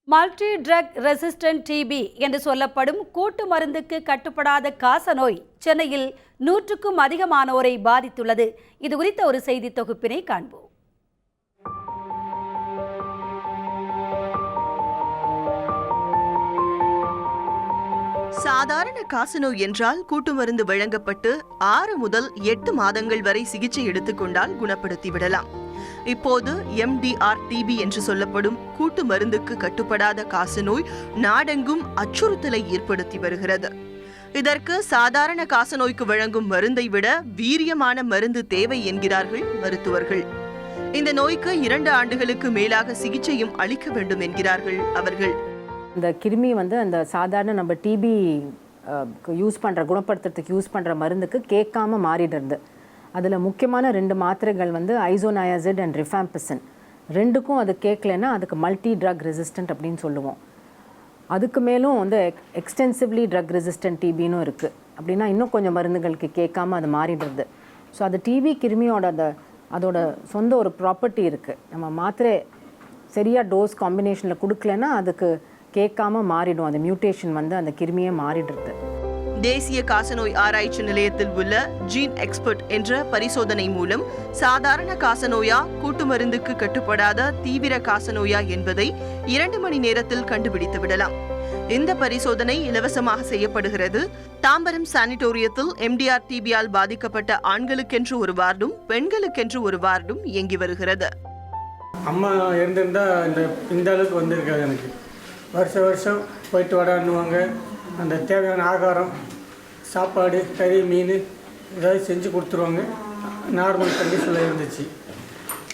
Multi drug resistant DP என்று சொல்லப்படும் கூட்டு மருந்துக்கு கட்டுப்படாத காசநோய் சென்னையில் 100க்கும் அதிகமானோரை பாதித்துள்ளது. இது குறித்த ஒரு செய்தி தொகுப்பினை காண்போம். சாதாரண காசநோய் என்றால் கூட்டு மருந்து வழங்கப்பட்டு 6 முதல் 8 மாதங்கள் வரை சிகிச்சை எடுத்துக்கொண்டால் குணப்படுத்தி விடலாம். இப்போது MDR-TB என்று சொல்லப்படும் கூட்டு மருந்துக்கு கட்டுப்படாத காசநோய் நாடெங்கும் அச்சுறுத்தலை ஏற்படுத்தி வருகிறது. இதற்கு சாதாரண காசநோய்க்கு வழங்கும் மருந்தை விட வீரியமான மருந்து தேவை என்கிறார்கள் மருத்துவர்கள். இந்த நோய்க்கு 2 ஆண்டுகளுக்கு மேலாக சிகிச்சையும் அளிக்க வேண்டும் என்கிறார்கள் அவர்கள். இந்த கிருமி அந்த சாதாரண நம்ம டிபி யூஸ் பண்ணுற குணப்படுத்துறதுக்கு யூஸ் பண்ணுற மருந்துக்கு கேட்காம மாறிடுறது. அதில் முக்கியமான 2 மாத்திரைகள் ஐசோனயாசிட் அண்ட் ரிஃபாம்பிசின். 2க்கும் அது கேட்கலன்னா அதுக்கு மல்டி ட்ரக் ரெசிஸ்டன்ட் அப்படின்னு சொல்லுவோம். அதுக்கு மேலும் எக்ஸ்டென்சிவ்லி ட்ரக் ரெசிஸ்டன்ட் டிபின்னு இருக்குது. அப்படின்னா இன்னும் கொஞ்சம் மருந்துகளுக்கு கேட்காம அது மாறிடுறது. ஸோ அது டிபி கிருமியோட அதோட சொந்த ஒரு ப்ராப்பர்ட்டி இருக்குது. நம்ம மாத்திரை சரியாக டோஸ் காம்பினேஷனில் கொடுக்கலன்னா அதுக்கு கேட்காம மாறிடும். அந்த மியூட்டேஷன் அந்த கிருமியை மாறிடுறது. தேசிய காசநோய் ஆராய்ச்சி நிலையத்தில் உள்ள ஜீன் எக்ஸ்பர்ட் என்ற பரிசோதனை மூலம் சாதாரண காசநோயா கூட்டு மருந்துக்கு கட்டுப்படாத தீவிர காசநோயா என்பதை 2 மணி நேரத்தில் கண்டுபிடித்து விடலாம். இந்த பரிசோதனை இலவசமாக செய்யப்படுகிறது. தாம்பரம் சானிட்டோரியத்தில் MDR-TBயால் பாதிக்கப்பட்ட ஆண்களுக்கென்று ஒரு வார்டும் பெண்களுக்கென்று ஒரு வார்டும் இயங்கி வருகிறது. அம்மா இருந்திருந்தா இந்த அளவுக்கு வந்திருக்காது. எனக்கு வருஷம் போயிட்டு வரான்னுவாங்க. அந்த தேவையான ஆகாரம், சாப்பாடு, கறி, மீன் ஏதாவது செஞ்சு கொடுத்துருவாங்க. நார்மல் கண்டிஷனில் இருந்துச்சு.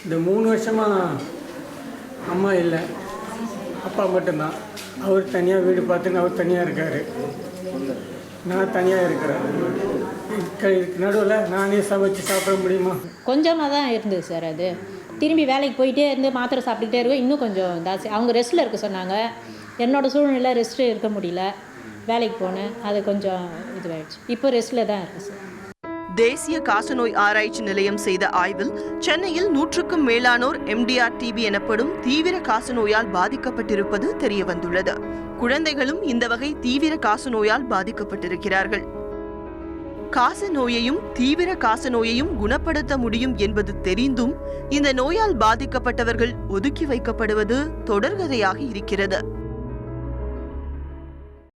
இந்த 3 வருஷமாக அம்மா இல்லை, அப்பா மட்டும்தான். அவர் தனியாக வீடு பார்த்துன்னு அவர் தனியாக இருக்கார், நான் தனியாக இருக்கிறேன். நடுவில் நானே சமைச்சு சாப்பிட முடியுமா? கொஞ்சமாக தான் இருந்தது சார். அது திரும்பி வேலைக்கு போயிட்டே இருந்து மாத்திரை சாப்பிட்டுட்டே இருக்கும். இன்னும் கொஞ்சம் ஜாஸ்தி. அவங்க ரெஸ்ட்டில் இருக்க சொன்னாங்க. என்னோடய சூழ்நிலை ரெஸ்ட்டு இருக்க முடியல. வேலைக்கு போனேன். அது கொஞ்சம் இதுவாகிடுச்சு. இப்போ ரெஸ்ட்டில் தான் இருக்குது சார். தேசிய காசநோய் ஆராய்ச்சி நிலையம் செய்த ஆய்வில் சென்னையில் 100க்கும் மேலானோர் MDR-TB எனப்படும் தீவிர காசநோயால் பாதிக்கப்பட்டிருப்பது தெரிய வந்துள்ளது. குழந்தைகளும் இந்த வகை தீவிர காசநோயால் பாதிக்கப்பட்டிருக்கிறார்கள். காசநோயையும் தீவிர காசநோயையும் குணப்படுத்த முடியும் என்பது தெரிந்தும் இந்த நோயால் பாதிக்கப்பட்டவர்கள் ஒதுக்கி வைக்கப்படுவது தொடர்கதையாக இருக்கிறது.